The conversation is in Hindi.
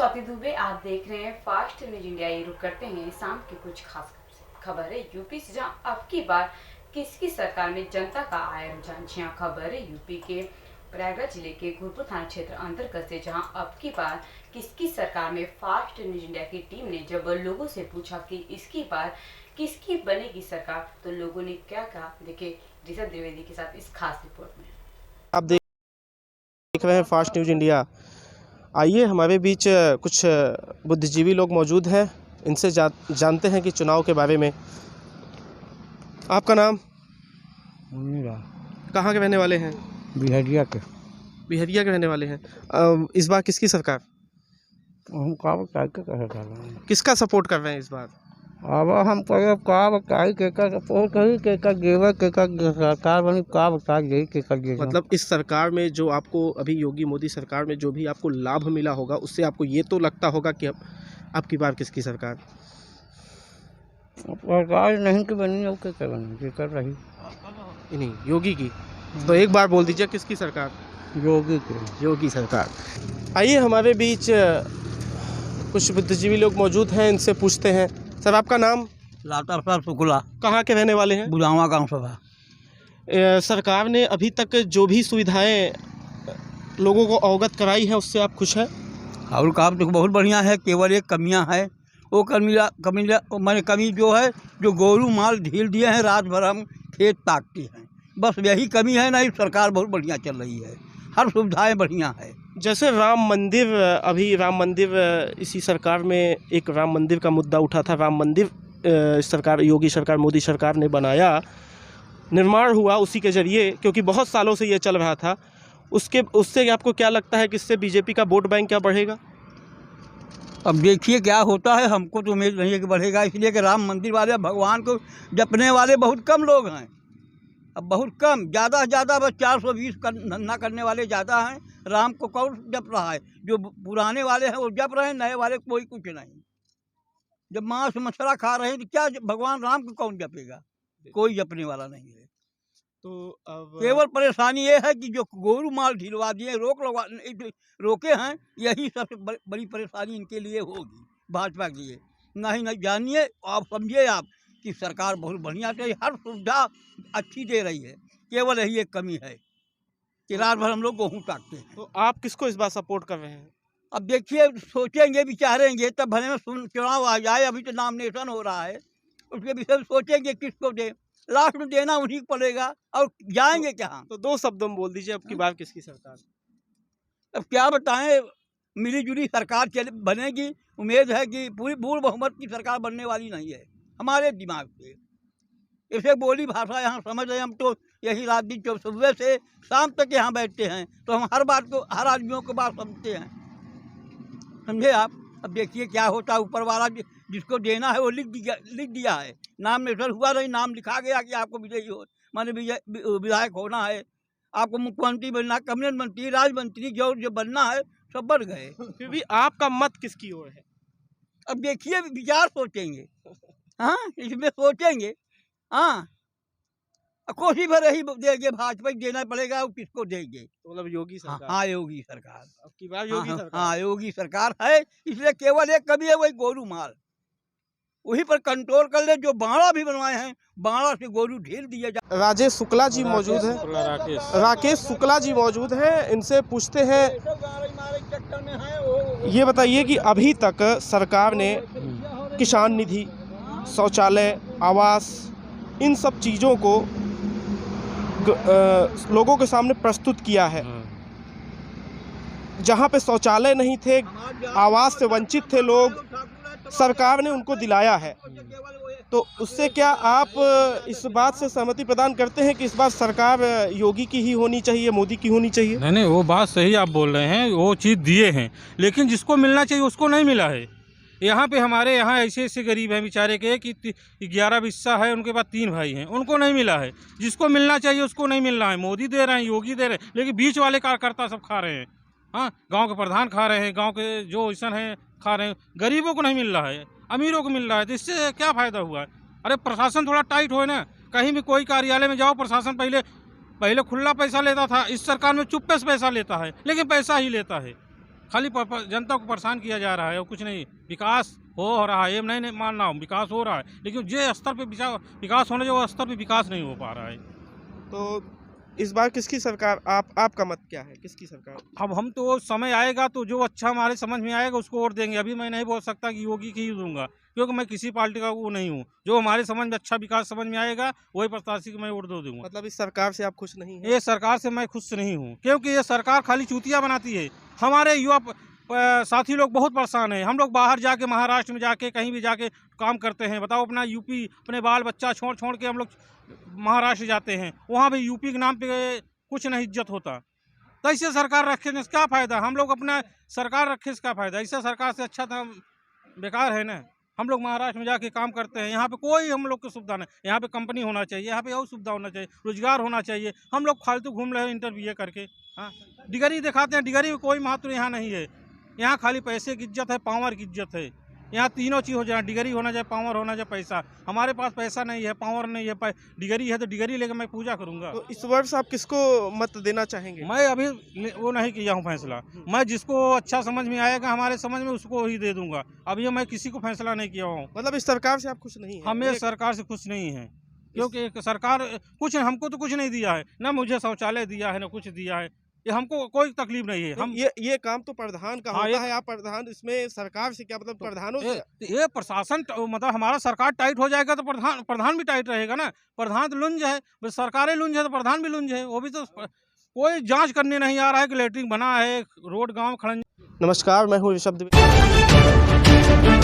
स्वाति दुबे, आप देख रहे हैं फास्ट न्यूज इंडिया। ये रुक करते हैं शाम की कुछ खास खबर है यूपी से, जहां अब की बार किसकी सरकार में जनता का आया रुझान। जी हाँ, खबर है यूपी के प्रयागराज जिले के घुरपुर थाना क्षेत्र अंतर्गत से, जहां अब की बार किसकी सरकार में फास्ट न्यूज इंडिया की टीम ने जब लोगों से पूछा कि इसकी बार किसकी बनेगी सरकार, तो लोगों ने क्या कहा, देखिए ऋषभ द्विवेदी के साथ इस खास रिपोर्ट में। आप देख रहे हैं फास्ट न्यूज इंडिया। आइए, हमारे बीच कुछ बुद्धिजीवी लोग मौजूद हैं, इनसे जानते हैं कि चुनाव के बारे में। आपका नाम? मेरा कहाँ के रहने वाले हैं? बिहरिया के। बिहरिया के रहने वाले हैं। इस बार किसकी सरकार? हम का बताए के कहे कर रहे हैं। किसका सपोर्ट कर रहे हैं इस बार? अब हम कहे का बताए के कर सपोर्ट कही के कर गेवर के कर सरकार बनी का बता गई के कर गेवर। मतलब इस सरकार में जो आपको अभी योगी मोदी सरकार में जो भी आपको लाभ मिला होगा, उससे आपको ये तो लगता होगा कि अब आपकी बार किसकी सरकार? सरकार नहीं की बनी हो के बनी के कर रही नहीं, योगी की। तो एक बार बोल दीजिए, किसकी सरकार? योगी के। योगी सरकार। आइए, हमारे बीच कुछ बुद्धिजीवी लोग मौजूद हैं, इनसे पूछते हैं। सर, आपका नाम? लातर सर शुक्ला। कहाँ के रहने वाले हैं? बुलावा गाँव सभा। सरकार ने अभी तक जो भी सुविधाएं लोगों को अवगत कराई हैं, उससे आप खुश हैं? और काम तो बहुत बढ़िया है, केवल एक कमियां है। वो कमी जो है, जो गोरू माल ढील दिए हैं, रात भर हम खेत ताकते हैं, बस यही कमी है। नहीं, सरकार बहुत बढ़िया चल रही है, हर सुविधाएं बढ़िया है। जैसे राम मंदिर, अभी राम मंदिर इसी सरकार में एक राम मंदिर का मुद्दा उठा था। राम मंदिर सरकार, योगी सरकार, मोदी सरकार ने बनाया, निर्माण हुआ उसी के जरिए, क्योंकि बहुत सालों से ये चल रहा था। उससे आपको क्या लगता है कि इससे बीजेपी का वोट बैंक क्या बढ़ेगा? अब देखिए क्या होता है, हमको तो उम्मीद नहीं है कि बढ़ेगा, इसलिए कि राम मंदिर वाले भगवान को जपने वाले बहुत कम लोग हैं। अब बहुत कम, ज़्यादा से ज़्यादा बस 420 धंधा करने वाले ज़्यादा हैं। राम को कौन जप रहा है? जो पुराने वाले हैं वो जप रहे हैं, नए वाले कोई कुछ नहीं। जब मांस मछला खा रहे हैं तो क्या भगवान राम को कौन जपेगा? कोई जपने वाला नहीं है। तो अब केवल परेशानी ये है कि जो गोरू माल ढिलवा दिए, रोके हैं, यही सबसे बड़ी परेशानी इनके लिए होगी, भाजपा के लिए। नहीं जानिए, आप समझिए आप कि सरकार बहुत बढ़िया से हर सुविधा अच्छी दे रही है, केवल यही एक कमी है कि रात भर हम लोग गेहूँ काटते हैं। तो आप किसको इस बार सपोर्ट कर रहे हैं? अब देखिए, सोचेंगे विचारेंगे तब भले में चुनाव आ जाए। अभी तो नॉमिनेशन हो रहा है, उसके विषय में सोचेंगे किसको दे, लास्ट में देना उन्हीं को पड़ेगा, और जाएंगे क्या? तो दो शब्दों में बोल दीजिए, अब की बार किसकी सरकार? अब क्या बताएं, मिली जुली सरकार बनेगी। उम्मीद है कि पूरी पूर्ण बहुमत की सरकार बनने वाली नहीं है हमारे दिमाग से। इसे बोली भाषा यहाँ समझ रहे हैं हम, तो यही रात दिन सुबह से शाम तक यहाँ बैठते हैं, तो हम हर बात को, हर आदमियों को बात समझते हैं, समझे आप। अब देखिए क्या होता है, ऊपर वाला जिसको देना है वो लिख दिया है। नाम निश्चय हुआ नहीं, नाम लिखा गया कि आपको विजयी हो, माने विधायक होना है, आपको मुख्यमंत्री बनना, कैबिनेट मंत्री, राज्य मंत्री, जो बनना है सब बन गए। फिर भी आपका मत किसकी ओर है? अब देखिए, विचार सोचेंगे, हाँ इसमें सोचेंगे, हाँ कोशिश भर यही देंगे, भाजपा ही देना पड़ेगा, और किसको देंगे? तो मतलब योगी सरकार। हाँ योगी सरकार। अब की बार योगी सरकार। हाँ योगी सरकार है, इसलिए केवल एक कमी है, वही गोरू माल, वही पर कंट्रोल कर ले। जो बाड़ा भी बनवाए हैं, बाड़ा से गोरू ढील दिए जा। राजेश शुक्ला जी मौजूद हैं। राकेश शुक्ला जी मौजूद हैं, इनसे पूछते हैं। ये बताइए कि अभी तक सरकार ने किसान निधि, शौचालय, आवास, इन सब चीज़ों को लोगों के सामने प्रस्तुत किया है। जहाँ पे शौचालय नहीं थे, आवास से वंचित थे लोग, सरकार ने उनको दिलाया है। तो उससे क्या आप इस बात से सहमति प्रदान करते हैं कि इस बार सरकार योगी की ही होनी चाहिए, मोदी की होनी चाहिए? नहीं, वो बात सही आप बोल रहे हैं, वो चीज़ दिए हैं, लेकिन जिसको मिलना चाहिए उसको नहीं मिला है। यहाँ पे हमारे यहाँ ऐसे गरीब हैं बेचारे के कि 11 बिस्सा है, उनके पास 3 भाई हैं, उनको नहीं मिला है। जिसको मिलना चाहिए उसको नहीं मिल रहा है। मोदी दे रहे हैं, योगी दे रहे हैं, लेकिन बीच वाले कार्यकर्ता सब खा रहे हैं। हाँ, गांव के प्रधान खा रहे हैं, गांव के जो ऐसा हैं खा रहे हैं, गरीबों को नहीं मिल रहा है, अमीरों को मिल रहा है। तो इससे क्या फ़ायदा हुआ है? अरे प्रशासन थोड़ा टाइट हो ना, कहीं भी कोई कार्यालय में जाओ, प्रशासन पहले खुला पैसा लेता था, इस सरकार में चुप्पे से पैसा लेता है, लेकिन पैसा ही लेता है। खाली जनता को परेशान किया जा रहा है और कुछ नहीं। विकास हो रहा है, ये नहीं मान रहा हूँ, विकास हो रहा है, लेकिन जो स्तर पे विकास होने जो स्तर पे विकास नहीं हो पा रहा है। तो इस बार किसकी सरकार, आपका मत क्या है, किसकी सरकार? अब हम तो समय आएगा तो जो अच्छा हमारे समझ में आएगा उसको वोट देंगे। अभी मैं नहीं बोल सकता कि योगी की ही दूंगा, क्योंकि मैं किसी पार्टी का वो नहीं हूँ। जो हमारे समझ में अच्छा विकास समझ में आएगा वही प्रत्याशी को मैं वोट दूंगा। मतलब इस सरकार से आप खुश नहीं हैं? ये सरकार से मैं खुश नहीं हूँ, क्योंकि ये सरकार खाली चूतिया बनाती है। हमारे युवा साथी लोग बहुत परेशान हैं। हम लोग बाहर जाके, महाराष्ट्र में जाके, कहीं भी जाके काम करते हैं। बताओ, अपना यूपी, अपने बाल बच्चा छोड़ के हम लोग महाराष्ट्र जाते हैं, वहाँ भी यूपी के नाम पे कुछ नहीं इज्जत होता। तो ऐसे सरकार रखे से क्या फ़ायदा? हम लोग अपना सरकार रखे से क्या फ़ायदा? ऐसे सरकार से अच्छा तो बेकार है ना। हम लोग महाराष्ट्र में जाके काम करते हैं, यहाँ पे कोई हम लोग की सुविधा नहीं। यहाँ पे कंपनी होना चाहिए, यहाँ पे और सुविधा होना चाहिए, रोजगार होना चाहिए। हम लोग फालतू घूम रहे हैं इंटरव्यू करके। हाँ, डिग्री दिखाते हैं, डिग्री में कोई महत्व यहाँ नहीं है। यहाँ खाली पैसे की इज्जत है, पावर की इज्जत है। यहाँ तीनों चीज़ हो जाए, डिग्री होना चाहिए, पावर होना चाहिए, पैसा। हमारे पास पैसा नहीं है, पावर नहीं है, डिग्री है तो डिग्री लेकर मैं पूजा करूँगा। तो इस वर्ष आप किसको मत देना चाहेंगे? मैं अभी वो नहीं किया हूँ फैसला। मैं जिसको अच्छा समझ में आएगा हमारे समझ में, उसको ही दे दूंगा। अभी मैं किसी को फैसला नहीं किया हूँ। मतलब इस सरकार से आप खुश नहीं हैं? हम ये सरकार से खुश नहीं हैं, क्योंकि सरकार कुछ हमको तो कुछ नहीं दिया है, ना मुझे शौचालय दिया है, ना कुछ दिया है। ये हमको कोई तकलीफ नहीं है। हम ये काम तो प्रधान का हाँ, होता है। आप प्रधान, इसमें सरकार से क्या मतलब? प्रधानों से ये प्रशासन मतलब हमारा सरकार टाइट हो जाएगा तो प्रधान भी टाइट रहेगा ना। प्रधान तो लुंज है, सरकारें लुंज है तो प्रधान भी लुंज है। वो भी तो कोई जांच करने नहीं आ रहा है कि लेटरिन बना है, रोड गांव खड़ंजा। नमस्कार, मैं हूँ ऋषभ द्विवेदी।